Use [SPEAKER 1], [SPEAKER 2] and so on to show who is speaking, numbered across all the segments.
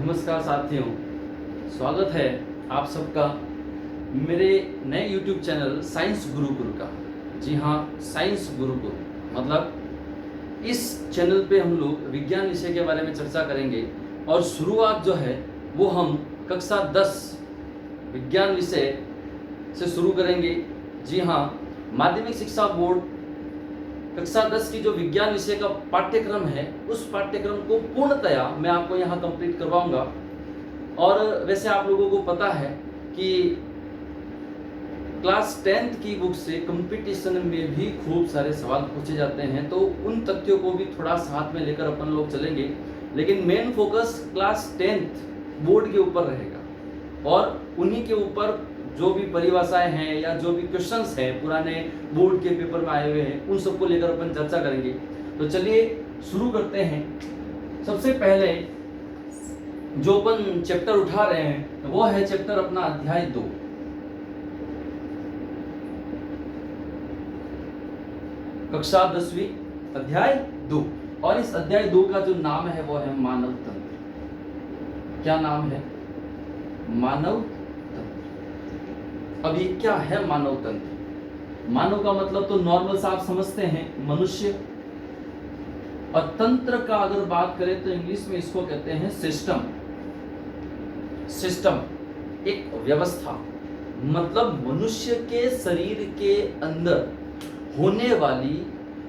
[SPEAKER 1] नमस्कार साथियों, स्वागत है आप सबका मेरे नए YouTube चैनल साइंस गुरुकुल का। जी हाँ, साइंस गुरुकुल मतलब इस चैनल पे हम लोग विज्ञान विषय के बारे में चर्चा करेंगे और शुरुआत जो है वो हम कक्षा 10 विज्ञान विषय से शुरू करेंगे। जी हाँ, माध्यमिक शिक्षा बोर्ड कक्षा 10 की जो विज्ञान विषय का पाठ्यक्रम है उस पाठ्यक्रम को पूर्णतया मैं आपको यहाँ कंप्लीट करवाऊंगा। और वैसे आप लोगों को पता है कि क्लास 10th की बुक से कंपटीशन में भी खूब सारे सवाल पूछे जाते हैं, तो उन तथ्यों को भी थोड़ा साथ में लेकर अपन लोग चलेंगे। लेकिन main focus class 10th board के ऊपर रहेगा और उन्हीं के ऊपर जो भी परिभाषाएं हैं या जो भी क्वेश्चंस हैं पुराने बोर्ड के पेपर में आए हुए हैं उन सबको लेकर अपन चर्चा करेंगे। तो चलिए शुरू करते हैं। सबसे पहले जो अपन चैप्टर उठा रहे हैं वो है चैप्टर अपना अध्याय 2। कक्षा 10वीं अध्याय 2। और इस अध्याय 2 का जो नाम है वो है मानव तंत्र। क्या नाम है? मानव तंत्र। अब ये क्या है मानव तंत्र? मानव का मतलब तो नॉर्मल सा आप समझते हैं, मनुष्य। और तंत्र का अगर बात करें तो इंग्लिश में इसको कहते हैं सिस्टम। सिस्टम एक व्यवस्था, मतलब मनुष्य के शरीर के अंदर होने वाली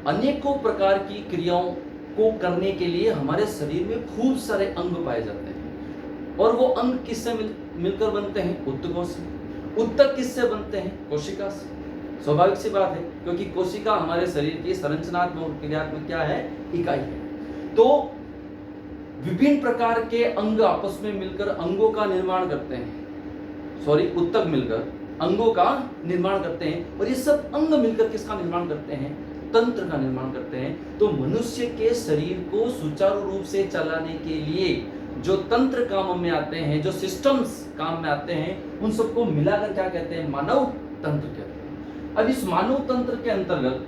[SPEAKER 1] अनेकों प्रकार की क्रियाओं को करने के लिए हमारे शरीर में खूब सारे अंग पाए जाते हैं। और वो अंग किससे मिलकर बनते हैं? ऊतकों से। ऊतक किससे बनते हैं? कोशिका से। स्वाभाविक सी बात है, क्योंकि कोशिका हमारे शरीर की संरचनात्मक और क्रियात्मक क्या है? इकाई है। तो विभिन्न प्रकार के अंग आपस में मिलकर अंगों का निर्माण करते हैं। ऊतक मिलकर अंगों का निर्माण करते हैं। और ये सब अंग मिलकर किसका निर्माण करते हैं? तंत्र का निर्माण करते हैं। तो मनुष्य के शरीर को सुचारू रूप से चलाने के लिए जो तंत्र काम में आते हैं, जो सिस्टम्स काम में आते हैं, उन सबको मिलाकर क्या कहते हैं? मानव तंत्र कहते हैं। अब इस मानव तंत्र के अंतर्गत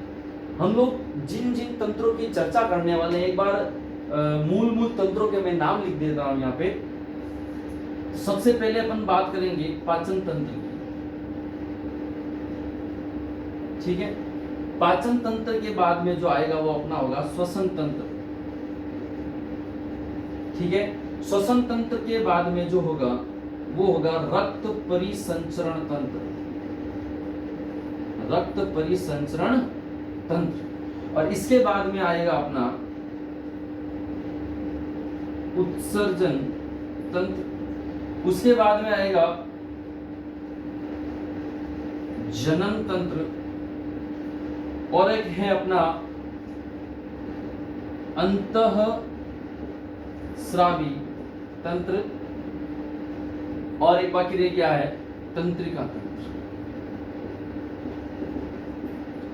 [SPEAKER 1] हम लोग जिन जिन तंत्रों की चर्चा करने वाले हैं, एक बार मूल तंत्रों के मैं नाम लिख देता हूं यहाँ पे। सबसे पहले अपन बात करेंगे पाचन तंत्र की। ठीक है, पाचन तंत्र के बाद में जो आएगा वो अपना होगा श्वसन तंत्र। ठीक है, श्वसन तंत्र के बाद में जो होगा वो होगा रक्त परिसंचरण तंत्र। रक्त परिसंचरण तंत्र। और इसके बाद में आएगा अपना उत्सर्जन तंत्र। उसके बाद में आएगा जनन तंत्र। और एक है अपना अंतःस्रावी तंत्र। और एक बाकी रह क्या है? तंत्रिका तंत्र।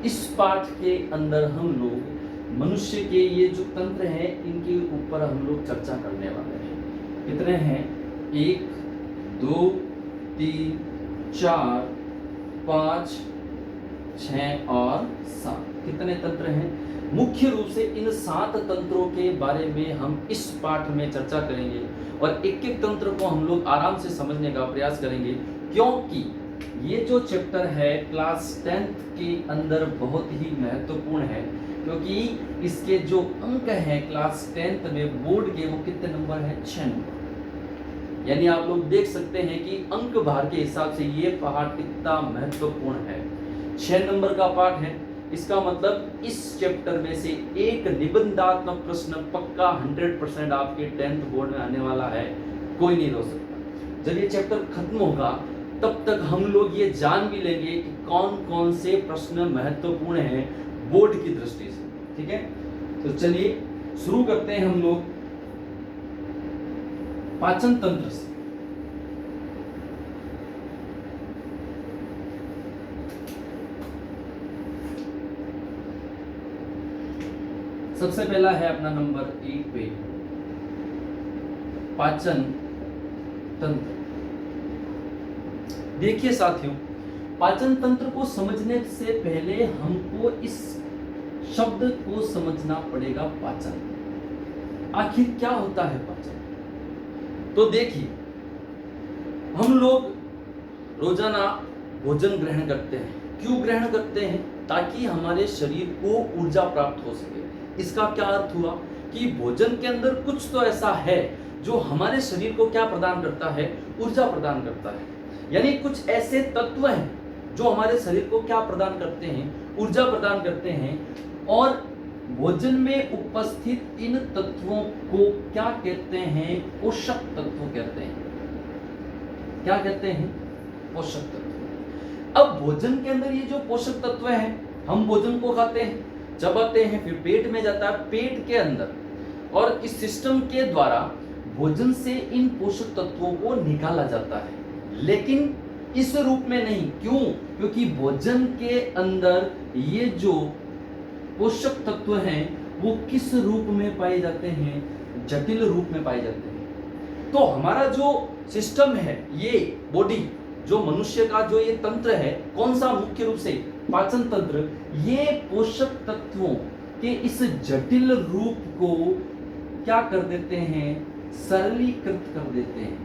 [SPEAKER 1] इस पाठ के अंदर हम लोग मनुष्य के ये जो तंत्र हैं इनके ऊपर हम लोग चर्चा करने वाले हैं। कितने हैं? 1 2 3 4 5 6 और 7। कितने तंत्र हैं? मुख्य रूप से इन 7 तंत्रों के बारे में हम इस पाठ में चर्चा करेंगे और एक एक तंत्र को हम लोग आराम से समझने का प्रयास करेंगे, क्योंकि ये जो चैप्टर है क्लास 10th के अंदर बहुत ही महत्वपूर्ण है। क्योंकि इसके जो अंक हैं क्लास 10th में बोर्ड के, वो कितने नंबर है? 6 नंबर। यानी आप लोग देख सकते हैं कि अंक भार के हिसाब से ये पाठ कितना महत्वपूर्ण है। 6 नंबर का पाठ है। इसका मतलब इस चैप्टर में से एक निबंधात्मक प्रश्न पक्का 100% आपके 10th बोर्ड में आने वाला है, कोई नहीं रोक सकता। जब ये चैप्टर खत्म होगा तब तक हम लोग ये जान भी लेंगे कि कौन कौन से प्रश्न महत्वपूर्ण हैं बोर्ड की दृष्टि से। ठीक है, तो चलिए शुरू करते हैं हम लोग पाचन तंत्र से। सबसे पहला है अपना नंबर 1 पे पाचन तंत्र। देखिए साथियों, पाचन तंत्र को समझने से पहले हमको इस शब्द को समझना पड़ेगा। पाचन आखिर क्या होता है? पाचन तो देखिए, हम लोग रोजाना भोजन ग्रहण करते हैं। क्यों ग्रहण करते हैं? ताकि हमारे शरीर को ऊर्जा प्राप्त हो सके। इसका क्या अर्थ हुआ कि भोजन के अंदर कुछ तो ऐसा है जो हमारे शरीर को क्या प्रदान करता है? ऊर्जा प्रदान करता है। यानी कुछ ऐसे तत्व हैं जो हमारे शरीर को क्या प्रदान करते हैं? ऊर्जा प्रदान करते हैं। और भोजन में उपस्थित इन तत्वों को क्या कहते हैं? पोषक तत्व कहते हैं। क्या कहते हैं? पोषक तत्व। अब भोजन के अंदर ये जो पोषक तत्व हैं, हम भोजन को खाते हैं, चबाते हैं, फिर पेट में जाता है, पेट के अंदर, और इस सिस्टम के द्वारा भोजन से इन पोषक तत्वों को निकाला जाता है, लेकिन इस रूप में नहीं। क्यों? क्योंकि भोजन के अंदर ये जो पोषक तत्व हैं वो किस रूप में पाए जाते हैं? जटिल रूप में पाए जाते हैं। तो हमारा जो सिस्टम है, ये बॉडी, जो मनुष्य का जो ये तंत्र है, कौन सा? मुख्य रूप से पाचन तंत्र, ये पोषक तत्वों के इस जटिल रूप को क्या कर देते हैं? सरलीकृत कर देते हैं।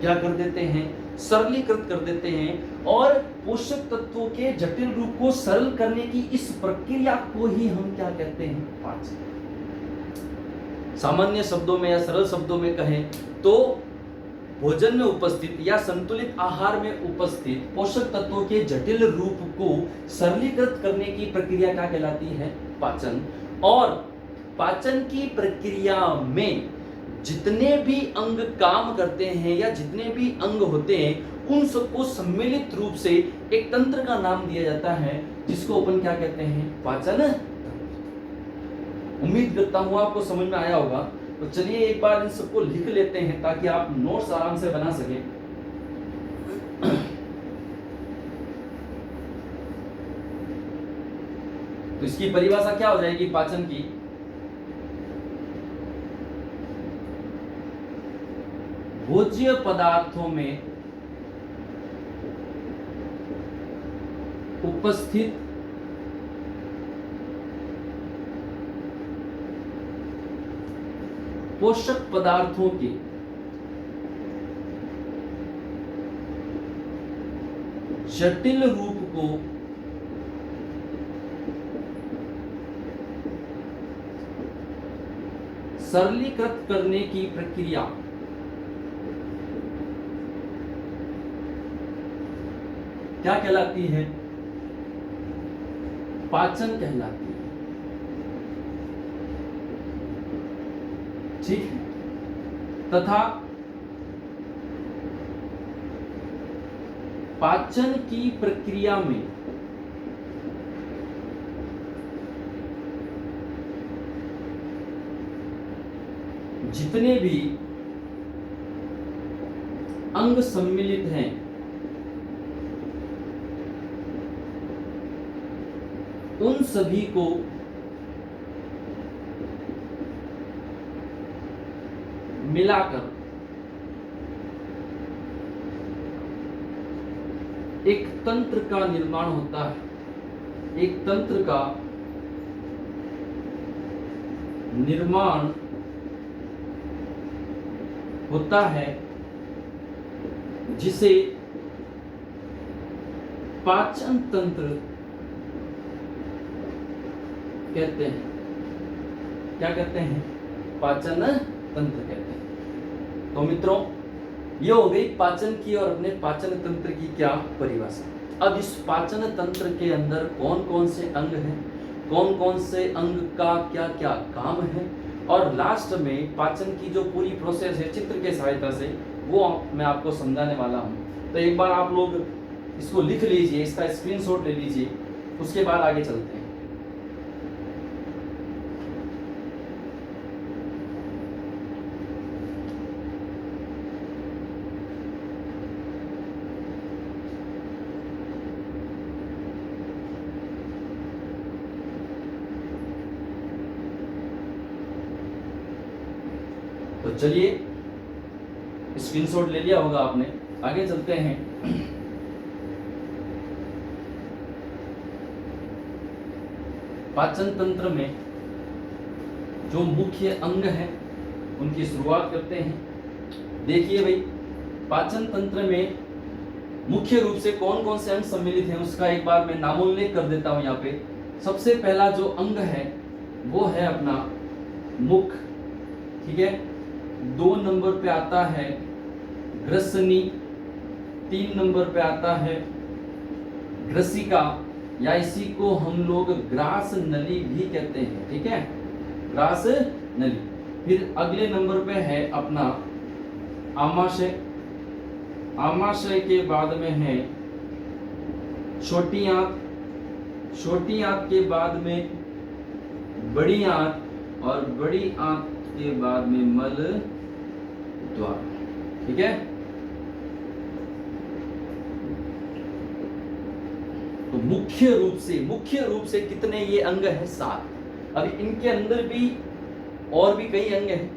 [SPEAKER 1] क्या कर देते हैं? सरलीकृत कर देते हैं। और पोषक तत्वों के जटिल रूप को सरल करने की इस प्रक्रिया को ही हम क्या कहते हैं? पाचन। सामान्य शब्दों में या सरल शब्दों में कहें तो भोजन में उपस्थित या संतुलित आहार में उपस्थित पोषक तत्वों के जटिल रूप को सरलीकृत करने की प्रक्रिया क्या कहलाती है? पाचन। और पाचन की प्रक्रिया में जितने भी अंग काम करते हैं या जितने भी अंग होते हैं, उन सबको सम्मिलित रूप से एक तंत्र का नाम दिया जाता है, जिसको अपन क्या कहते हैं? पाचन तंत्र। उम्मीद करता हूं आपको समझ में आया होगा। तो चलिए एक बार इन सबको लिख लेते हैं ताकि आप नोट्स आराम से बना सकें। तो इसकी परिभाषा क्या हो जाएगी पाचन की? भोज्य पदार्थों में उपस्थित पोषक पदार्थों के जटिल रूप को सरलीकृत करने की प्रक्रिया क्या कहलाती है? पाचन कहलाती है। ठीक है। तथा पाचन की प्रक्रिया में जितने भी अंग सम्मिलित हैं, उन सभी को मिलाकर एक तंत्र का निर्माण होता है। एक तंत्र का निर्माण होता है जिसे पाचन तंत्र कहते हैं। क्या कहते हैं? पाचन तंत्र कहते हैं। तो मित्रों, ये हो गई पाचन की और अपने पाचन तंत्र की क्या परिभाषा। अब इस पाचन तंत्र के अंदर कौन कौन से अंग हैं, कौन कौन से अंग का क्या क्या काम है, और लास्ट में पाचन की जो पूरी प्रोसेस है चित्र के सहायता से, वो मैं आपको समझाने वाला हूँ। तो एक बार आप लोग इसको लिख लीजिए, इसका स्क्रीनशॉट ले लीजिए, उसके बाद आगे चलते हैं। तो चलिए, स्क्रीनशॉट ले लिया होगा आपने, आगे चलते हैं। पाचन तंत्र में जो मुख्य अंग हैं उनकी शुरुआत करते हैं। देखिए भाई, पाचन तंत्र में मुख्य रूप से कौन कौन से अंग सम्मिलित हैं उसका एक बार मैं नामोल्लेख कर देता हूं यहाँ पे। सबसे पहला जो अंग है वो है अपना मुख, ठीक है। 2 नंबर पे आता है ग्रसनी, 3 नंबर पे आता है ग्रसिका, या इसी को हम लोग ग्रास नली भी कहते हैं, ठीक है, ग्रास नली। फिर अगले नंबर पे है अपना आमाशय, आमाशय के बाद में है छोटी आंत, छोटी आंत के बाद में बड़ी आंत, और बड़ी आंत के बाद में मल द्वार, ठीक है। तो मुख्य रूप से कितने ये अंग है? 7। अब इनके अंदर भी और भी कई अंग हैं,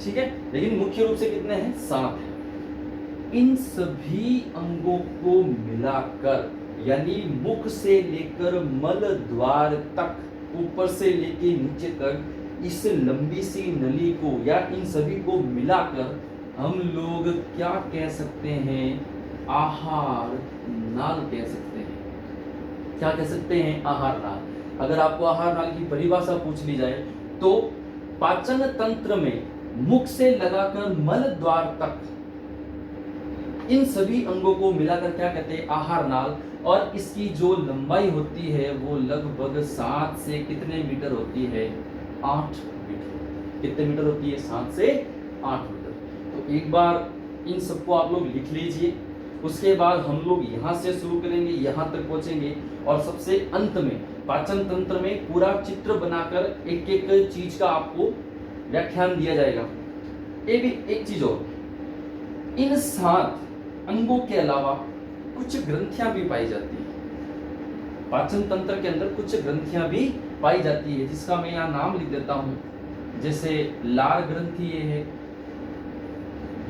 [SPEAKER 1] ठीक है, लेकिन मुख्य रूप से कितने हैं? 7 हैं। इन सभी अंगों को मिलाकर, यानी मुख से लेकर मल द्वार तक, ऊपर से लेकर नीचे तक, इस लंबी सी नली को या इन सभी को मिलाकर हम लोग क्या कह सकते हैं? आहार नाल कह सकते हैं। क्या कह सकते हैं? आहार नाल। अगर आपको आहार नाल की परिभाषा पूछ ली जाए तो पाचन तंत्र में मुख से लगाकर मल द्वार तक इन सभी अंगों को मिलाकर क्या कहते हैं? आहार नाल। और इसकी जो लंबाई होती है वो लगभग 7 से कितने मीटर होती है? 8 मीटर। कितने मीटर होती है? 7 से 8 मीटर। तो एक बार इन सबको आप लोग लिख लीजिए। उसके बाद हम लोग यहाँ से शुरू करेंगे, यहाँ तक पहुंचेंगे, और सबसे अंत में पाचन तंत्र में पूरा चित्र बनाकर एक एक चीज का आपको व्याख्यान दिया जाएगा। एक चीज और, इन 7 अंगों के अलावा कुछ ग्रंथियां भी पाई जाती है। पाचन तंत्र के अंदर कुछ ग्रंथियां भी पाई जाती है, जिसका मैं यहाँ नाम लिख देता हूं। जैसे लार ग्रंथि ये है,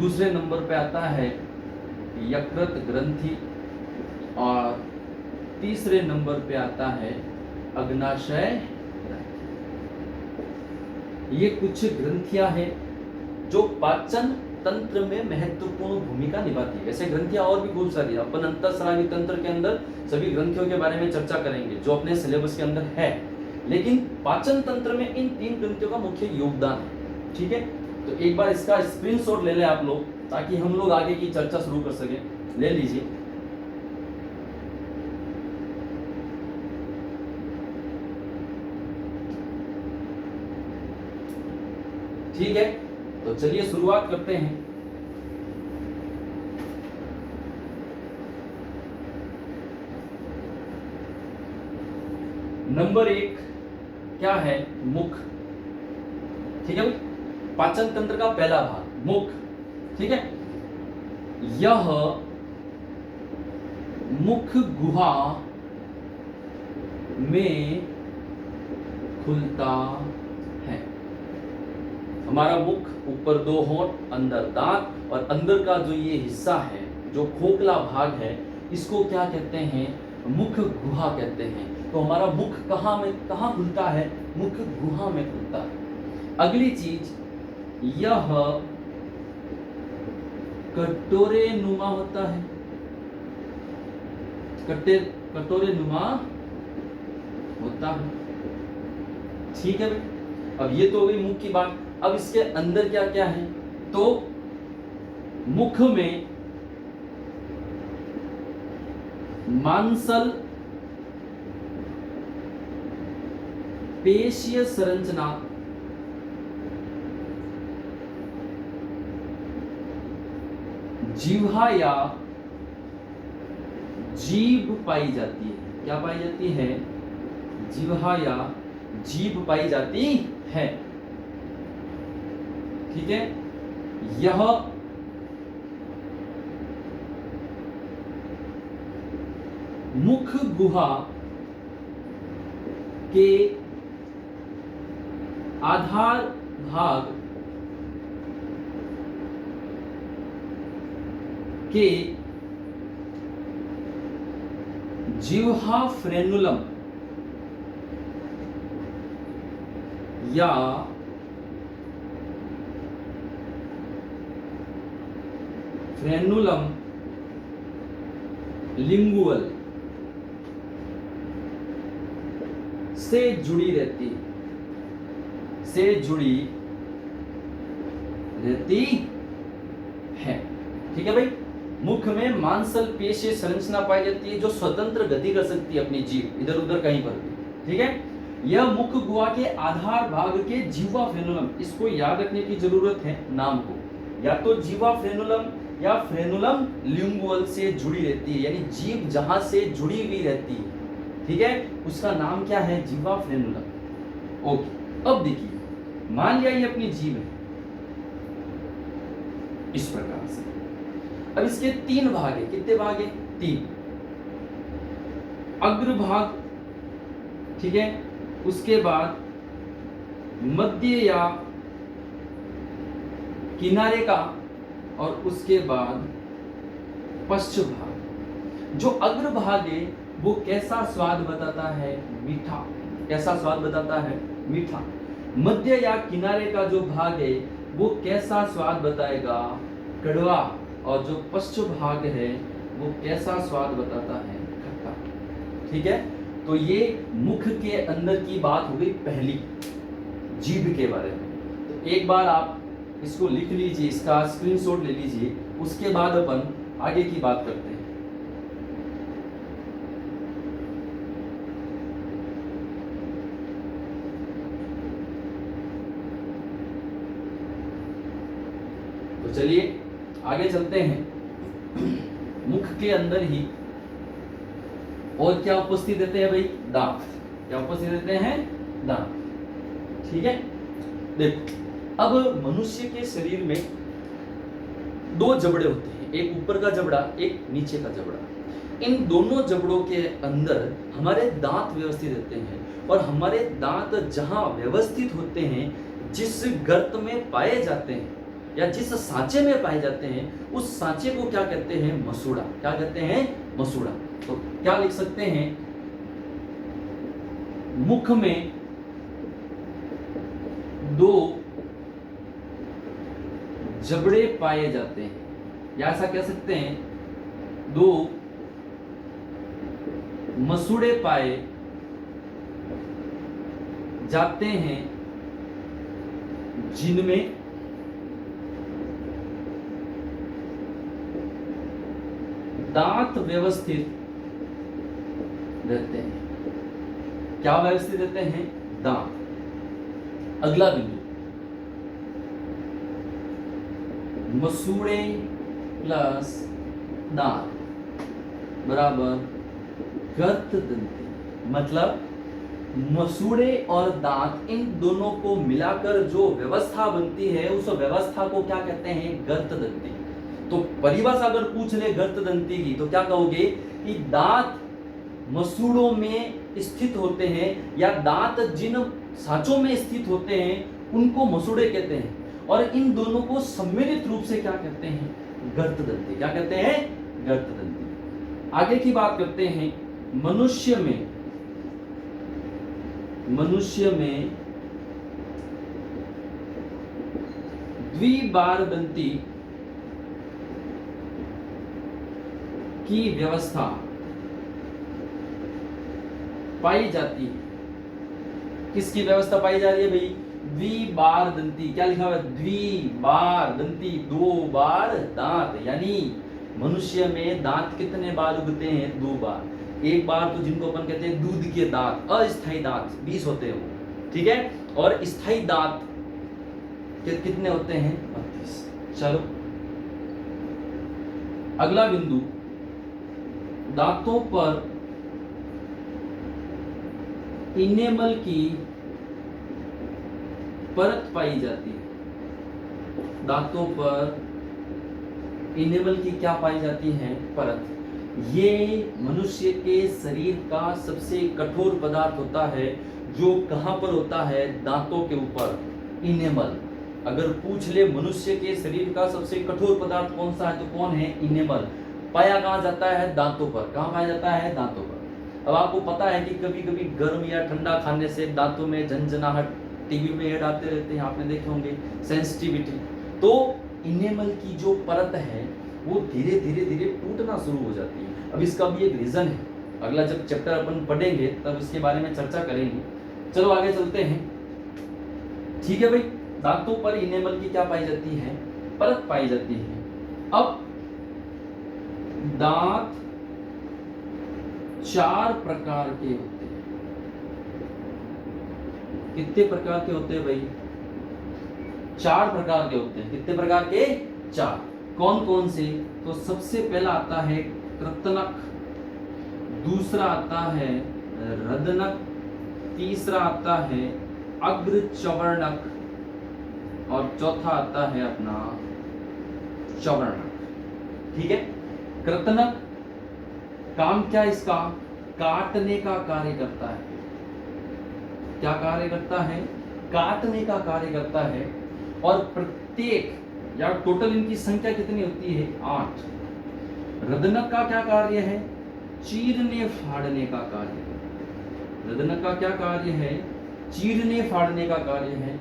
[SPEAKER 1] दूसरे नंबर पे आता है यकृत ग्रंथि, और तीसरे नंबर पे आता है अग्नाशय ग्रंथि। ये कुछ ग्रंथियां हैं जो पाचन तंत्र में महत्वपूर्ण भूमिका निभाती है। वैसे ग्रंथियां और भी बहुत सारी, अपन अंतःस्रावी तंत्र के अंदर सभी ग्रंथियों के बारे में चर्चा करेंगे जो अपने सिलेबस के अंदर है, लेकिन पाचन तंत्र में इन 3 ग्रंथियों का मुख्य योगदान है, ठीक है। तो एक बार इसका स्क्रीनशॉट ले लें आप लोग, ताकि हम लोग आगे की चर्चा शुरू कर सकें। ले लीजिए। ठीक है, तो चलिए शुरुआत करते हैं। नंबर 1 क्या है? मुख, ठीक है भाई। पाचन तंत्र का पहला भाग मुख, ठीक है। यह मुख गुहा में खुलता है। हमारा मुख, ऊपर 2 होंठ, अंदर दांत, और अंदर का जो ये हिस्सा है, जो खोखला भाग है, इसको क्या कहते हैं? मुख गुहा कहते हैं। तो हमारा मुख कहाँ खुलता है? मुख गुहा में खुलता है। अगली चीज, यह कटोरे नुमा होता है। कटोरे नुमा होता है, ठीक है भाई। अब ये तो हो गई मुख की बात। अब इसके अंदर क्या क्या है? तो मुख में मांसल पेशीय संरचना, जिह्वा या जीभ पाई जाती है। क्या पाई जाती है? जिह्वा या जीभ पाई जाती है, ठीक है। यह मुख गुहा के आधार भाग के जिह्वा फ्रेनुलम या फ्रेनुलम लिंगुअल से जुड़ी रहती है। ठीक है भाई, मुख में मांसल पेशीय संरचना पाई जाती है जो स्वतंत्र गति कर सकती है अपनी जीभ इधर उधर कहीं पर भी। ठीक है, यह मुख गुहा के आधार भाग के जीवा फ्रेनुलम, इसको याद रखने की जरूरत है नाम को, या तो जीवा फ्रेनुलम या फ्रेनुलम लिंगुअल से जुड़ी रहती है, यानी जीभ जहां से जुड़ी हुई रहती है, ठीक है, उसका नाम क्या है, जीवा फ्रेनुलम। ओके, अब देखिए, मान लिया ये अपनी जीभ है इस प्रकार से। अब इसके तीन भाग है, कितने भाग है, तीन। अग्रभाग, ठीक है, उसके बाद मध्य या किनारे का, और उसके बाद पश्च भाग। जो अग्रभाग है वो कैसा स्वाद बताता है, मीठा। कैसा स्वाद बताता है, मीठा। मध्य या किनारे का जो भाग है वो कैसा स्वाद बताएगा, कड़वा। और जो पश्चिम भाग है वो कैसा स्वाद बताता है, खट्टा। ठीक है, तो ये मुख के अंदर की बात हो गई पहली, जीभ के बारे में। तो एक बार आप इसको लिख लीजिए, इसका स्क्रीनशॉट ले लीजिए, उसके बाद अपन आगे की बात करते हैं। तो चलिए आगे चलते हैं। मुख के अंदर ही और क्या उपस्थित रहते हैं भाई, दांत। क्या उपस्थित रहते हैं, दांत। ठीक है, देखो, अब मनुष्य के शरीर में दो जबड़े होते हैं, एक ऊपर का जबड़ा, एक नीचे का जबड़ा। इन दोनों जबड़ों के अंदर हमारे दांत व्यवस्थित रहते हैं, और हमारे दांत जहां व्यवस्थित होते हैं, जिस गर्त में पाए जाते हैं या जिस सांचे में पाए जाते हैं, उस सांचे को क्या कहते हैं, मसूड़ा। क्या कहते हैं, मसूड़ा। तो क्या लिख सकते हैं, मुख में दो जबड़े पाए जाते हैं, या ऐसा कह सकते हैं दो मसूड़े पाए जाते हैं, जिनमें दांत व्यवस्थित रहते हैं। क्या व्यवस्थित रहते हैं, दांत। अगला बिंदु, मसूड़े प्लस दांत बराबर गर्त दंती। मतलब मसूड़े और दांत, इन दोनों को मिलाकर जो व्यवस्था बनती है, उस व्यवस्था को क्या कहते हैं, गर्त दंती। तो परिभाषा अगर पूछ ले गर्त दंती की, तो क्या कहोगे कि दांत मसूड़ों में स्थित होते हैं, या दांत जिन सांचों में स्थित होते हैं उनको मसूड़े कहते हैं, और इन दोनों को सम्मिलित रूप से क्या कहते हैं, गर्त दंती। क्या कहते हैं, गर्त दंती। आगे की बात करते हैं, मनुष्य में द्विबारदंती की व्यवस्था पाई जाती है। किसकी व्यवस्था पाई जा रही है भाई, द्विबारदंती। क्या लिखा हुआ है, द्विबारदंती, दो बार दांत। यानी मनुष्य में दांत कितने बार उगते हैं, दो बार। एक बार तो जिनको अपन कहते हैं दूध के दांत, अस्थायी दांत 20 होते हैं वो, ठीक है, और स्थायी दांत कितने होते हैं, 32। चलो अगला बिंदु, दांतों पर इनेमल की परत पाई जाती है। दांतों पर इनेमल की क्या पाई जाती है, परत। ये मनुष्य के शरीर का सबसे कठोर पदार्थ होता है, जो कहां पर होता है, दांतों के ऊपर, इनेमल। अगर पूछ ले मनुष्य के शरीर का सबसे कठोर पदार्थ कौन सा है, तो कौन है, इनेमल। पाया कहां जाता है, दांतों पर। कहां पाया जाता है, दांतों पर। अब आपको पता है कि कभी कभी गर्म या ठंडा खाने से दांतों में झंझनाहट, टीवी में ऐड आते रहते हैं, आपने देखे होंगे, सेंसिटिविटी। तो इनेमल की जो परत है वो धीरे धीरे धीरे टूटना शुरू हो जाती है। अब इसका भी एक रीजन है, अगला जब चैप्टर अपन पढ़ेंगे तब इसके बारे में चर्चा करेंगे। चलो आगे चलते हैं। ठीक है भाई, दांतों पर इनेमल की क्या पाई जाती है, परत पाई जाती है। अब दांत 4 प्रकार के होते हैं। कितने प्रकार के होते हैं भाई, 4 प्रकार के होते हैं। कितने प्रकार के, 4। कौन कौन से, तो सबसे पहला आता है कृतनक, दूसरा आता है रदनक, तीसरा आता है अग्रचवर्णक और चौथा आता है अपना चवर्णक। ठीक है, कृतनक काम क्या इसका, काटने का कार्य करता है। क्या कार्य करता है, काटने का कार्य करता है। और प्रत्येक या टोटल इनकी संख्या कितनी होती है, 8। रदनक का क्या कार्य है, चीरने फाड़ने का कार्य। रदनक का क्या कार्य है, चीरने फाड़ने का कार्य है।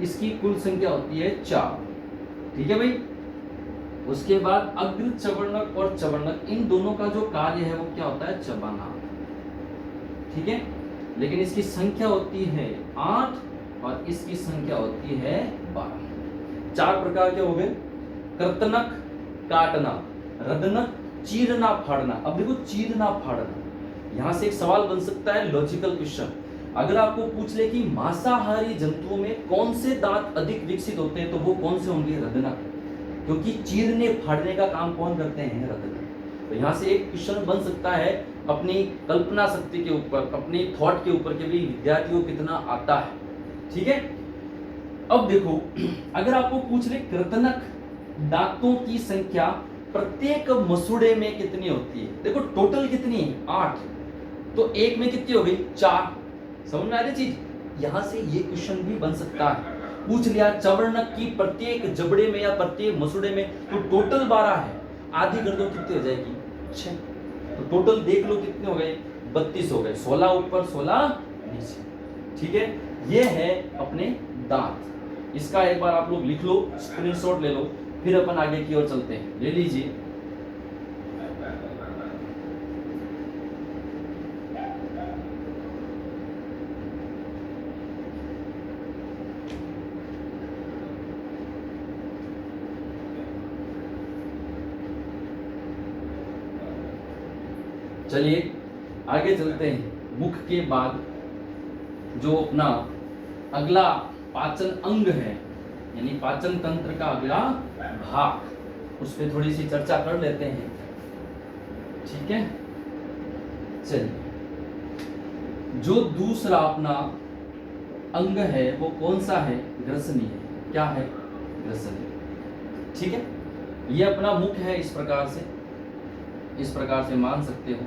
[SPEAKER 1] इसकी कुल संख्या होती है 4। ठीक है भाई। उसके बाद अग्र चवर्णक और चवर्णक, इन दोनों का जो कार्य है वो क्या होता है, चबाना। ठीक है, लेकिन इसकी संख्या होती है 8 और इसकी संख्या होती है 12। 4 प्रकार के हो गए, कर्तनक काटना, रदनक चीरना फाड़ना। अब देखो चीरना फाड़ना, यहां से एक सवाल बन सकता है, लॉजिकल क्वेश्चन। अगर आपको पूछ ले कि मांसाहारी जंतुओं में कौन से दांत अधिक विकसित होते हैं, तो वो कौन से होंगे, रदनक, क्योंकि चीरने फाड़ने का काम कौन करते हैं, रदनक। तो यहां से एक क्वेश्चन बन सकता है अपनी कल्पना शक्ति के ऊपर, अपनी थॉट के ऊपर, कि भाई विद्यार्थियों को कितना आता है। ठीक है, अब देखो अगर आपको पूछ ले कृतनक दांतों की संख्या प्रत्येक मसूड़े में कितनी होती है, देखो टोटल कितनी है, 8, तो एक में कितनी हो गई, 4। समझ में आ रही चीज, यहां से ये क्वेश्चन भी बन सकता है। पूछ लिया चवर्णक की प्रत्येक जबड़े में या प्रत्येक मसूड़े में, तो टोटल 12 है, आधी कर दो कितनी हो जाएगी, 6। तो टोटल देख लो कितने हो गए, 32 हो गए, 16 ऊपर 16 नीचे। ठीक है, ये है अपने दांत। इसका एक बार आप लोग लिख लो, स्क्रीनशॉट ले लो, फिर अपन आगे की ओर चलते हैं। ले लीजिए। चलिए आगे चलते हैं। मुख के बाद जो अपना अगला पाचन अंग है, यानी पाचन तंत्र का अगला भाग, उस पर थोड़ी सी चर्चा कर लेते हैं। ठीक है, चलिए, जो दूसरा अपना अंग है वो कौन सा है, ग्रसनी है। क्या है, ग्रसनी। ठीक है, ये अपना मुख है, इस प्रकार से मान सकते हो,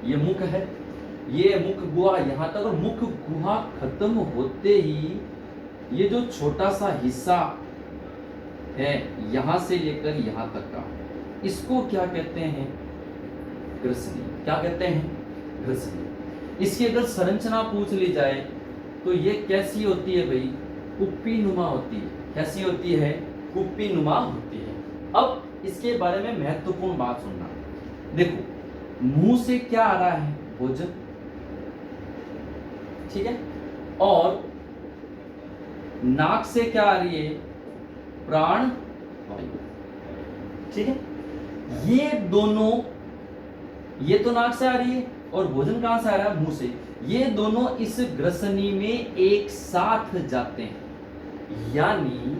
[SPEAKER 1] ये मुख है, ये मुख गुहा यहां तक, और मुख गुहा खत्म होते ही ये जो छोटा सा हिस्सा है यहां से लेकर यहां तक का, इसको क्या कहते हैं, ग्रसनी। क्या कहते हैं, ग्रसनी। इसकी अगर संरचना पूछ ली जाए तो ये कैसी होती है भाई, कुप्पी नुमा होती है। कैसी होती है, कुप्पी नुमा होती है। अब इसके बारे में महत्वपूर्ण बात सुनना। देखो, मुंह से क्या आ रहा है, भोजन। ठीक है, और नाक से क्या आ रही है, प्राण वायु। ठीक है, ये दोनों, ये तो नाक से आ रही है और भोजन कहां से आ रहा है, मुंह से। ये दोनों इस ग्रसनी में एक साथ जाते हैं, यानी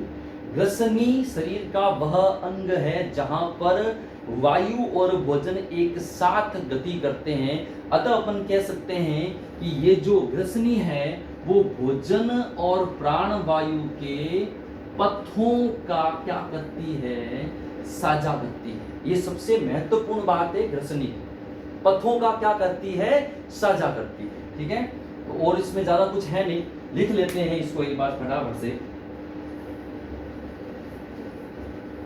[SPEAKER 1] ग्रसनी शरीर का वह अंग है जहां पर वायु और भोजन एक साथ गति करते हैं। अतः अपन कह सकते हैं कि ये जो ग्रसनी है वो भोजन और प्राण वायु के पथों का क्या करती है, साझा करती है। ये सबसे महत्वपूर्ण बात है ग्रसनी की, पथों का क्या करती है, साझा करती है। ठीक है, तो और इसमें ज्यादा कुछ है नहीं, लिख लेते हैं इसको एक बार फटाफट से।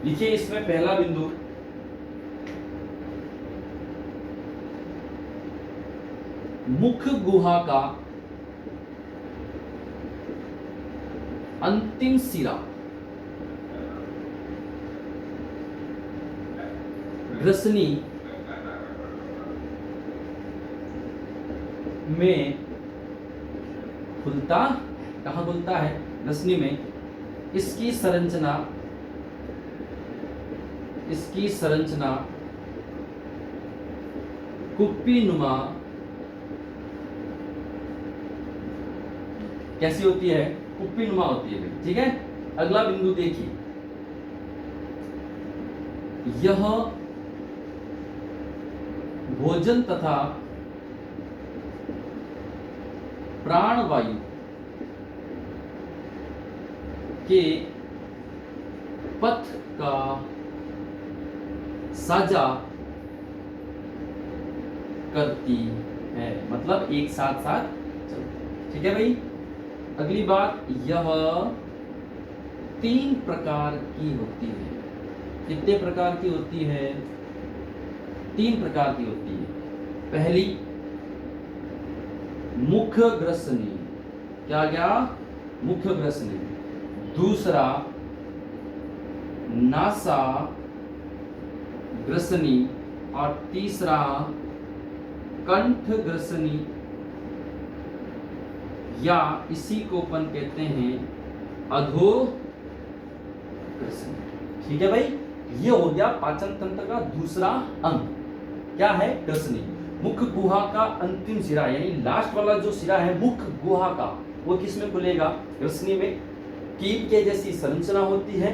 [SPEAKER 1] लिखिए इसमें पहला बिंदु, मुख गुहा का अंतिम सिरा ग्रसनी में खुलता, कहाँ खुलता है? ग्रसनी में। इसकी संरचना कुप्पी नुमा कैसी होती है? कुप्पी नुमा होती है। ठीक है, अगला बिंदु देखिए, यह भोजन तथा प्राणवायु के पथ का साझा करती है, मतलब एक साथ साथ चलती। ठीक है भाई। अगली बात, यह 3 प्रकार की होती है। कितने प्रकार की होती है? 3 प्रकार की होती है। पहली मुख्य ग्रसनी, क्या गया? मुख्य ग्रसनी। दूसरा नासा ग्रसनी और तीसरा कंठ ग्रसनी, या इसी को अपन कहते हैं अधो ग्रसनी। ठीक है भाई, ये हो गया पाचन तंत्र का दूसरा अंग। क्या है? ग्रसनी। मुख्य गुहा का अंतिम सिरा, यानी लास्ट वाला जो सिरा है मुख्य गुहा का, वो किस में खुलेगा? ग्रसनी में। कीट के जैसी संरचना होती है।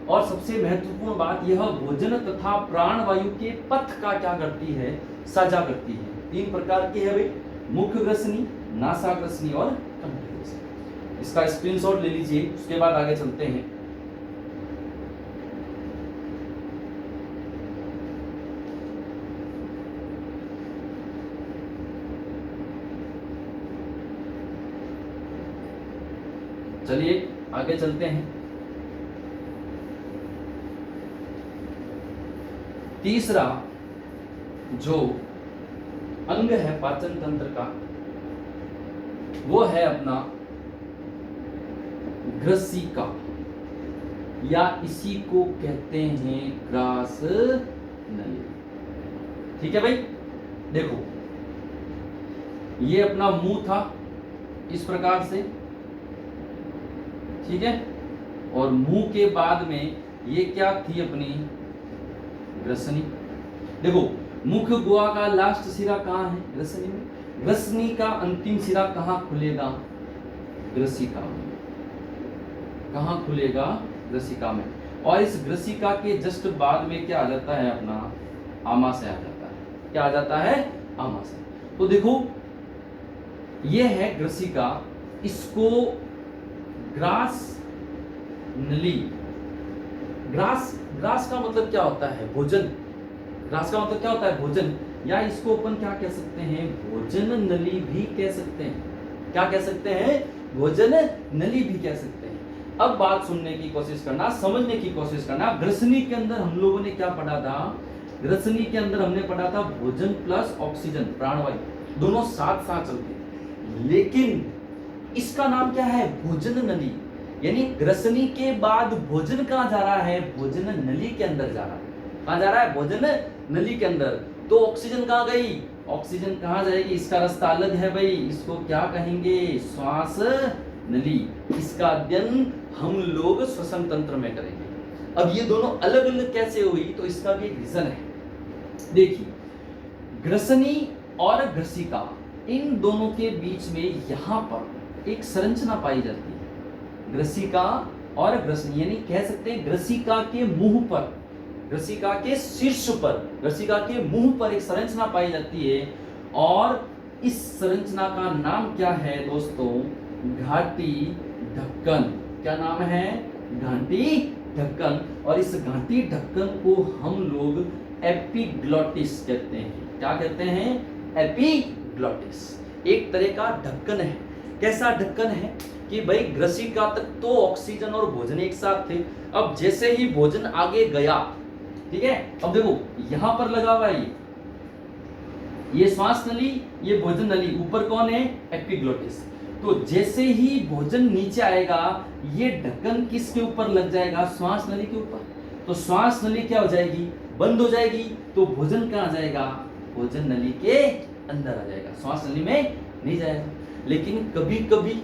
[SPEAKER 1] और सबसे महत्वपूर्ण बात, यह भोजन तथा प्राणवायु के पथ का क्या करती है? साझा करती है। 3 प्रकार की है भाई, मुख्य ग्रसनी, नासा ग्रसनी और कंठ ग्रसनी। इसका स्क्रीनशॉट ले लीजिए, उसके बाद आगे चलते हैं। चलिए आगे चलते हैं। तीसरा जो अंग है पाचन तंत्र का, वो है अपना ग्रसिका, या इसी को कहते हैं ग्रास नली। ठीक है भाई, देखो ये अपना मुंह था इस प्रकार से, ठीक है, और मुंह के बाद में ये क्या थी? अपनी ग्रसनी। देखो मुख्य गुहा का लास्ट सिरा कहाँ है? ग्रसनी में। ग्रसनी का अंतिम सिरा कहाँ खुलेगा? ग्रसिका में। कहाँ खुलेगा? ग्रसिका में। और इस ग्रसिका के जस्ट बाद में क्या आ जाता है? अपना आमाशय आ जाता है। क्या आ जाता है? आमाशय। तो देखो ये है ग्रसिका, इसको ग्रास नली। ग्रास का मतलब क्या होता है? भोजन। ग्रास का मतलब क्या होता है? भोजन। या इसको अपन क्या कह सकते हैं? भोजन नली भी कह सकते हैं। क्या कह सकते हैं? भोजन नली भी कह सकते हैं। अब बात सुनने की कोशिश करना, समझने की कोशिश करना। ग्रसनी के अंदर हम लोगों ने क्या पढ़ा था? ग्रसनी के अंदर हमने पढ़ा था भोजन प्लस ऑक्सीजन, प्राणवायु, दोनों साथ साथ चलते हैं। लेकिन इसका नाम क्या है? भोजन नली। यानी ग्रसनी के बाद भोजन कहां जा रहा है? भोजन नली के अंदर जा रहा है। कहां जा रहा है? भोजन नली के अंदर। तो ऑक्सीजन कहां गई? ऑक्सीजन कहां जाएगी? इसका रास्ता अलग है भाई, इसको क्या कहेंगे? श्वास नली। इसका अध्ययन हम लोग श्वसन तंत्र में करेंगे। अब ये दोनों अलग अलग कैसे हुई? तो इसका भी एक रीजन है। देखिए ग्रसनी और ग्रसिका, इन दोनों के बीच में यहां पर एक संरचना पाई जाती है। ग्रसिका और ग्रसनी, यानी कह सकते हैं ग्रसिका के मुंह पर, ग्रसिका के शीर्ष पर, ग्रसिका के मुंह पर एक संरचना पाई जाती है। और इस संरचना का नाम क्या है दोस्तों? घाटी ढक्कन। क्या नाम है? घाटी ढक्कन। और इस घाटी ढक्कन को हम लोग एपिग्लॉटिस कहते हैं। क्या कहते हैं? एपिग्लॉटिस। एक तरह का ढक्कन है। कैसा ढक्कन है कि भाई ग्रसिका तक तो ऑक्सीजन और भोजन एक साथ थे। अब जैसे ही भोजन आगे गया, ठीक है, अब देखो यहां पर लगा हुआ है ये श्वास नली, ये भोजन नली। ऊपर कौन है? एपिग्लॉटिस। तो जैसे ही भोजन नीचे आएगा, ये ढक्कन किसके ऊपर लग जाएगा? श्वास नली के ऊपर। तो श्वास नली क्या हो जाएगी, बंद हो जाएगी, तो भोजन कहाँ जाएगा, भोजन नली के अंदर आ जाएगा, श्वास नली में नहीं जाएगा। लेकिन कभी कभी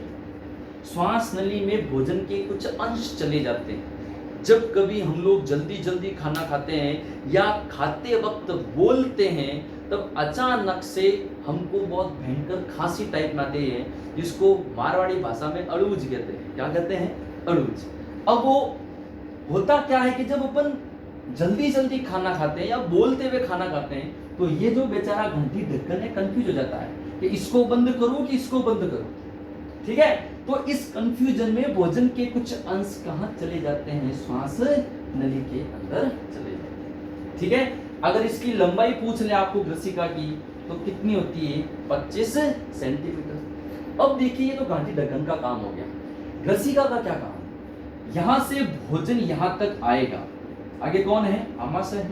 [SPEAKER 1] श्वास नली में भोजन के कुछ अंश चले जाते हैं। जब कभी हम लोग जल्दी जल्दी खाना खाते हैं या खाते वक्त बोलते हैं, तब अचानक से हमको बहुत भयंकर खांसी टाइप में आती है, जिसको मारवाड़ी भाषा में अड़ूज कहते हैं। क्या कहते हैं, अड़ूज। अब वो होता क्या है कि जब अपन जल्दी जल्दी खाना खाते हैं या बोलते हुए खाना खाते हैं, तो ये जो बेचारा घंटी ढक्कन है कंफ्यूज हो जाता है कि इसको बंद करूं कि इसको बंद करूं। ठीक है, तो इस कंफ्यूजन में भोजन के कुछ अंश कहां चले जाते हैं, श्वास नली के अंदर चले जाते हैं। ठीक है, अगर इसकी लंबाई पूछ ले आपको ग्रसिका की, तो कितनी होती है, 25 सेंटीमीटर। अब देखिए, ये तो घंटी ढक्कन का काम हो गया। ग्रसिका का क्या काम, यहां से भोजन यहां तक आएगा, आगे कौन है, आमाशय है,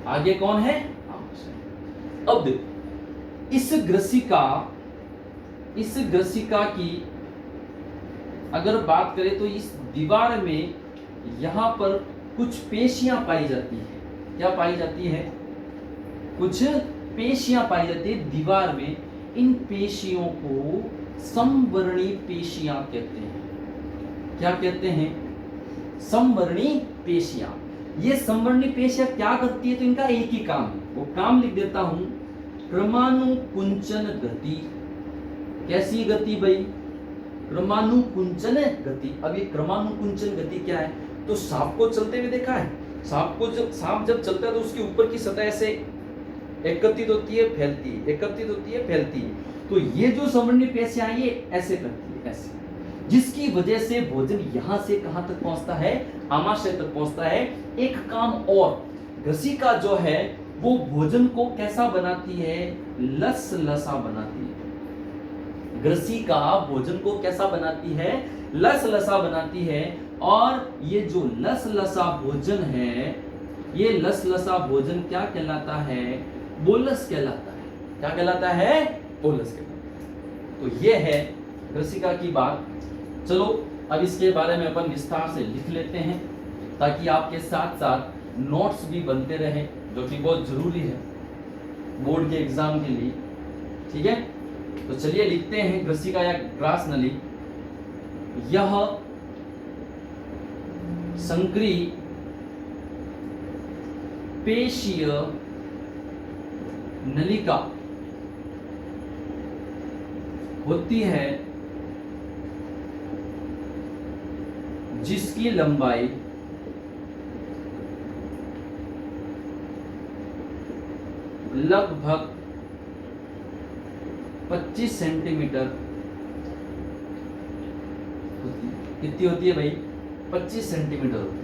[SPEAKER 1] आगे कौन है, आमाशय। अब देखो, इस ग्रसिका की अगर बात करें तो इस दीवार में यहां पर कुछ पेशियां पाई जाती है। क्या पाई जाती है, कुछ पेशियां पाई जाती है दीवार में। इन पेशियों को समवर्णी पेशियां कहते हैं। क्या कहते हैं, समवर्णी पेशियां। ये समवर्णी पेशियां क्या करती है, तो इनका एक ही काम है, वो काम लिख देता हूं, क्रमानुकुंचन गति। कैसी गति भाई, क्रमानुकुंचन गति। अब ये क्रमानुकुंचन गति क्या है, तो सांप को चलते हुए देखा है, सांप जब चलता है तो उसके ऊपर की सतह ऐसे एकत्रित होती है, फैलती है, एकत्रित होती है, फैलती है। तो ये जो समवर्णी पेशियां ये ऐसे करती है, ऐसे, जिसकी वजह से भोजन यहां से कहां तक पहुंचता है, आमाशय तक पहुंचता है। एक काम और, ग्रसिका जो है वो भोजन को कैसा बनाती है, लसलसा बनाती है। ग्रसिका भोजन को कैसा बनाती है, लसलसा बनाती है। और ये जो लसलसा भोजन है, ये लसलसा भोजन क्या कहलाता है, बोलस कहलाता है। क्या कहलाता है, बोलस कहलाता है। तो ये है ग्रसिका की बात। चलो अब इसके बारे में अपन विस्तार से लिख लेते हैं, ताकि आपके साथ साथ नोट्स भी बनते रहे, जो कि बहुत जरूरी है बोर्ड के एग्जाम के लिए। ठीक है, तो चलिए लिखते हैं, ग्रसिका या ग्रास नली, यह संक्री पेशीय नलिका होती है, जिसकी लंबाई लगभग 25 सेंटीमीटर होती है। कितनी होती है भाई, 25 सेंटीमीटर होती है।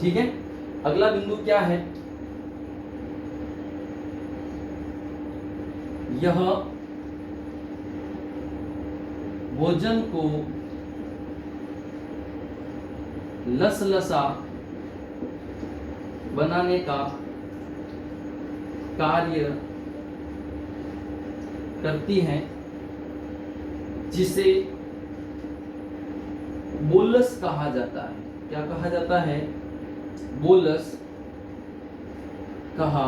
[SPEAKER 1] ठीक है, अगला बिंदु क्या है, यह भोजन को लसलसा बनाने का कार्य करती हैं, जिसे बोलस कहा जाता है। क्या कहा जाता है, बोलस कहा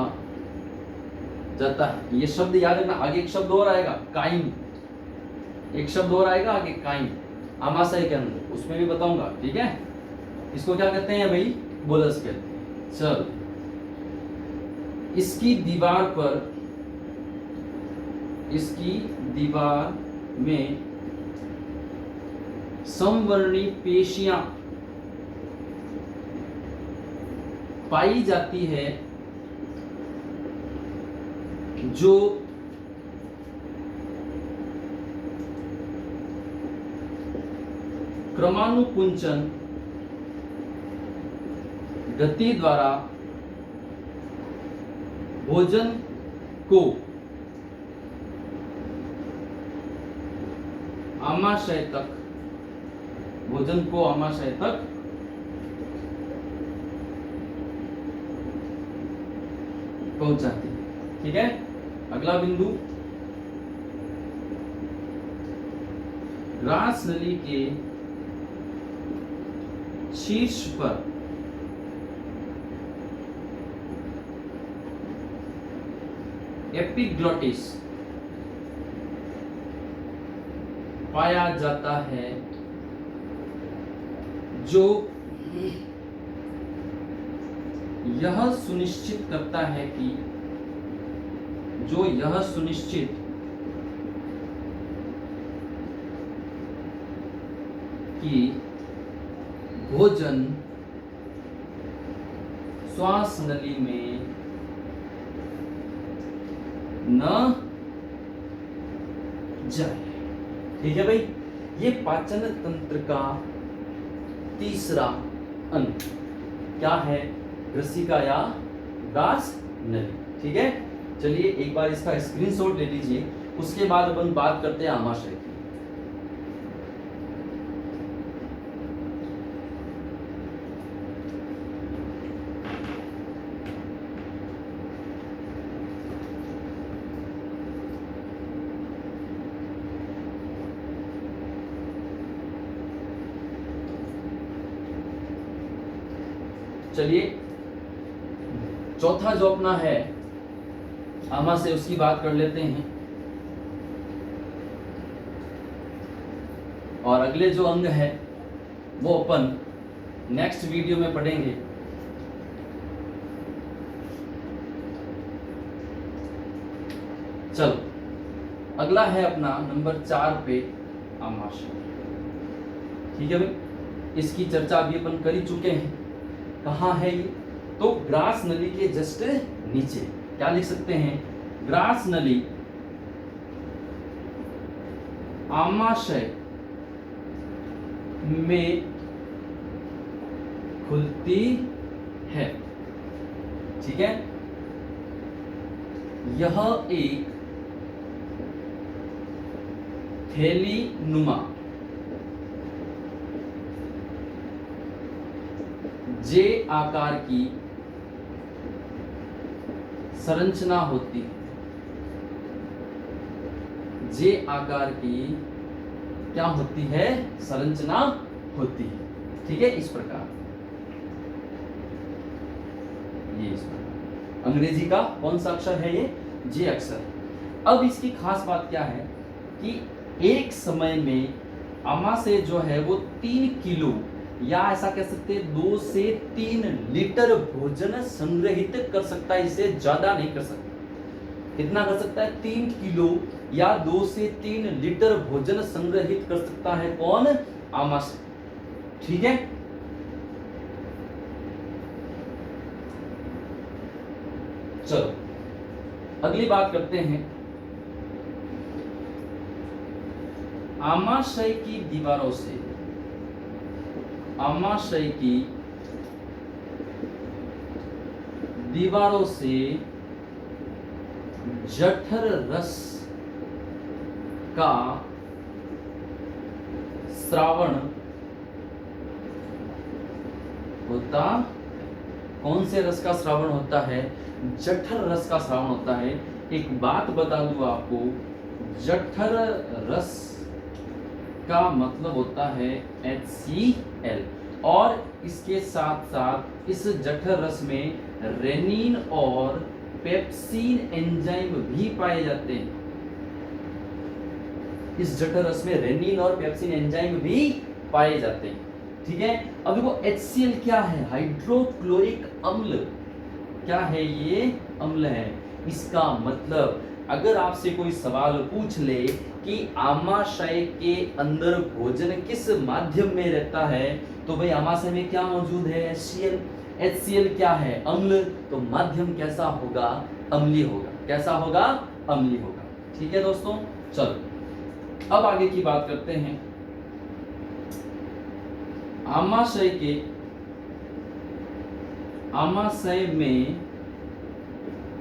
[SPEAKER 1] जाता है। ये शब्द याद रखना। आगे एक शब्द और आएगा, काइम, एक शब्द और आएगा आगे, काइम, आमाशय के अंदर, उसमें भी बताऊंगा। ठीक है, इसको क्या कहते हैं भाई, बोलस कहते हैं। चल, इसकी दीवार में समवर्णी पेशियां पाई जाती है, जो क्रमानुकुंचन गति द्वारा भोजन को आमाशय तक पहुंचाती है। ठीक है, अगला बिंदु, ग्रास नली के शीर्ष पर एपिग्लोटिस पाया जाता है, जो यह सुनिश्चित करता है कि भोजन श्वास नली में न जाए। ठीक है भाई, ये पाचन तंत्र का तीसरा अंग क्या है? ग्रसिका या ग्रास नली। ठीक है, चलिए एक बार इसका स्क्रीनशॉट ले लीजिए, उसके बाद अपन बात करते हैं आमाशय की। चलिए चौथा जो अपना है आमाशय, उसकी बात कर लेते हैं। और अगले जो अंग है वो अपन नेक्स्ट वीडियो में पढ़ेंगे। चलो अगला है अपना नंबर 4 पे आमाशय। ठीक है भाई, इसकी चर्चा अभी अपन कर ही चुके हैं। कहाँ है ये? तो ग्रास नली के जस्ट नीचे क्या लिख सकते हैं? ग्रास नली आमाशय में खुलती है। ठीक है, यह एक थैली नुमा जे आकार की संरचना होती है। जे आकार की क्या होती है? संरचना होती है। ठीक है, इस प्रकार ये इस प्रकार अंग्रेजी का कौन सा अक्षर है? ये जे अक्षर। अब इसकी खास बात क्या है कि एक समय में आमाशय जो है वो 3 किलो या ऐसा कह सकते हैं 2 से 3 लीटर भोजन संग्रहित कर सकता है, इससे ज्यादा नहीं कर सकता। कितना कर सकता है? 3 किलो या 2 से 3 लीटर भोजन संग्रहित कर सकता है। कौन? आमाशय। ठीक है, चलो अगली बात करते हैं। आमाशय की दीवारों से जठर रस का स्रावण होता। कौन से रस का श्रावण होता है? जठर रस का श्रावण होता है। एक बात बता दूं आपको, जठर रस का मतलब होता है HCl, और इसके साथ साथ इस जठर रस में रेनिन और पेप्सिन एंजाइम भी पाए जाते हैं। इस जठर रस में रेनिन और पेप्सिन एंजाइम भी पाए जाते हैं। ठीक है, अब देखो HCl क्या है? हाइड्रोक्लोरिक अम्ल। क्या है ये? अम्ल है। इसका मतलब अगर आपसे कोई सवाल पूछ ले कि आमाशय के अंदर भोजन किस माध्यम में रहता है, तो भाई आमाशय में क्या मौजूद है? HCl। HCl क्या है? अम्ल। तो माध्यम कैसा होगा? अम्लीय होगा। कैसा होगा? अम्लीय होगा। ठीक है दोस्तों, चलो अब आगे की बात करते हैं। आमाशय में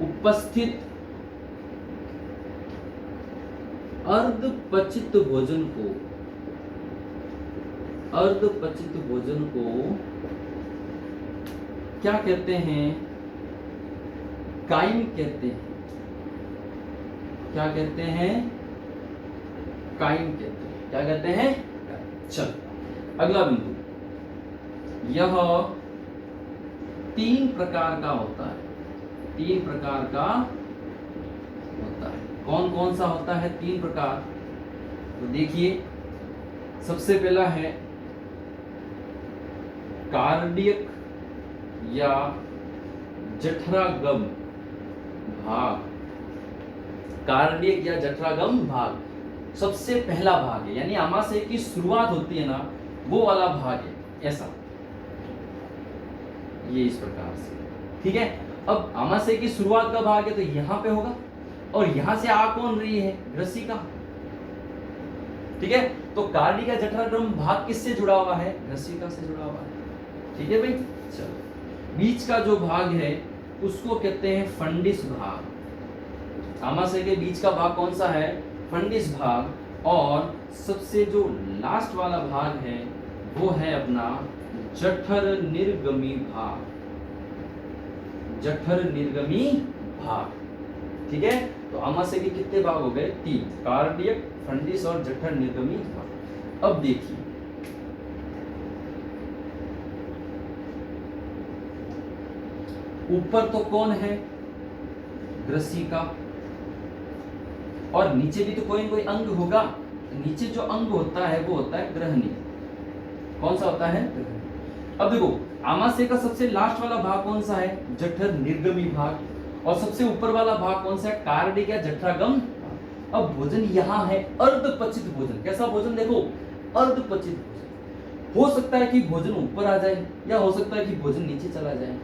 [SPEAKER 1] उपस्थित अर्धपचित भोजन को क्या कहते हैं? काइम कहते हैं। क्या कहते हैं? काइम कहते हैं। क्या कहते हैं? चल अगला बिंदु, यह 3 प्रकार का होता है। 3 प्रकार का होता है। कौन कौन सा होता है 3 प्रकार? तो देखिए, सबसे पहला है कार्डियक या जठरागम भाग। कार्डियक या जठरागम भाग सबसे पहला भाग है, यानी आमाशय की शुरुआत होती है ना, वो वाला भाग है ऐसा, ये इस प्रकार से। ठीक है, अब आमाशय की शुरुआत का भाग है तो यहां पे होगा, और यहां से आ कौन रही है? ग्रसिका। ठीक है, तो कार्डियक या जठरागम भाग किससे जुड़ा हुआ है? ग्रसिका से जुड़ा हुआ है। ठीक है भाई, चलो। बीच का जो भाग है उसको कहते हैं फंडिस भाग। आमाशय के बीच का भाग कौन सा है? फंडिस भाग। और सबसे जो लास्ट वाला भाग है वो है अपना जठर निर्गमी भाग। जठर निर्गमी भाग। ठीक है, तो आमाशय के कितने भाग हो गए? 3, कार्डियक, फंडिस और जठर निर्गमी भाग। अब देखिए, ऊपर तो कौन है? ग्रसिका, और नीचे भी तो कोई कोई अंग होगा। नीचे जो अंग होता है वो होता है ग्रहणी। कौन सा होता है? अब देखो, आमाशय का सबसे लास्ट वाला भाग कौन सा है? जठर निर्गमी भाग। और सबसे ऊपर वाला भाग कौन सा है? कार्डियक या जठरागम। अब भोजन यहाँ है अर्धपचित भोजन। कैसा भोजन? देखो, अर्धपचित भोजन। हो सकता है कि भोजन ऊपर आ जाए, या हो सकता है कि भोजन नीचे चला जाए।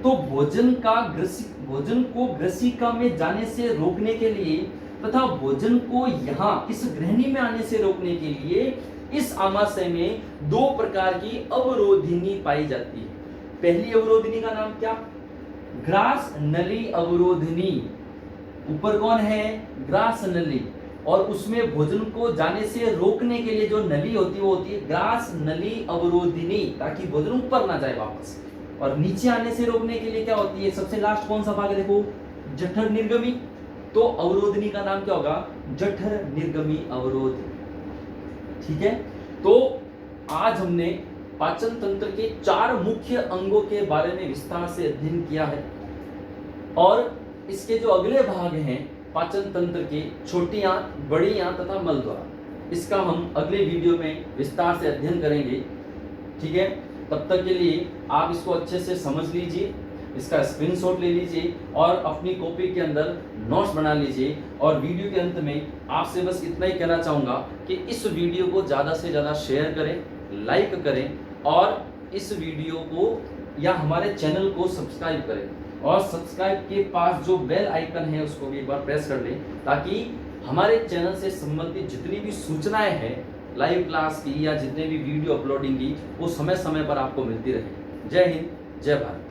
[SPEAKER 1] तो भोजन को ग्रसिका में जाने से रोकने के लिए तथा भोजन को यहाँ इस ग्रहणी में आने से रोकने के लिए इस आमाशय में 2 प्रकार की अवरोधिनी पाई जाती है। पहली अवरोधिनी का नाम क्या? ग्रास नली अवरोधिनी। ऊपर कौन है? ग्रास नली। और उसमें भोजन को जाने से रोकने के लिए जो नली होती है वो होती है ग्रास नली अवरोधिनी, ताकि भोजन ऊपर ना जाए वापस। और नीचे आने से रोकने के लिए क्या होती है? सबसे लास्ट कौन सा भाग है? देखो, जठर निर्गमी। तो अवरोधिनी का नाम क्या होगा? जठर निर्गमी अवरोध। ठीक है, तो आज हमने पाचन तंत्र के 4 मुख्य अंगों के बारे में विस्तार से अध्ययन किया है। और इसके जो अगले भाग हैं पाचन तंत्र के, छोटी आंत, बड़ी आंत तथा मलद्वार, इसका हम अगले वीडियो में विस्तार से अध्ययन करेंगे। ठीक है, तब तक के लिए आप इसको अच्छे से समझ लीजिए, इसका स्क्रीनशॉट ले लीजिए और अपनी कॉपी के अंदर नोट्स बना लीजिए। और वीडियो के अंत में आपसे बस इतना ही कहना चाहूँगा कि इस वीडियो को ज़्यादा से ज़्यादा शेयर करें, लाइक करें, और इस वीडियो को या हमारे चैनल को सब्सक्राइब करें। और सब्सक्राइब के पास जो बेल आइकन है उसको भी एक बार प्रेस कर लें, ताकि हमारे चैनल से संबंधित जितनी भी सूचनाएं हैं लाइव क्लास की या जितने भी वीडियो अपलोडिंग की, वो समय समय पर आपको मिलती रहे। जय हिंद, जय भारत।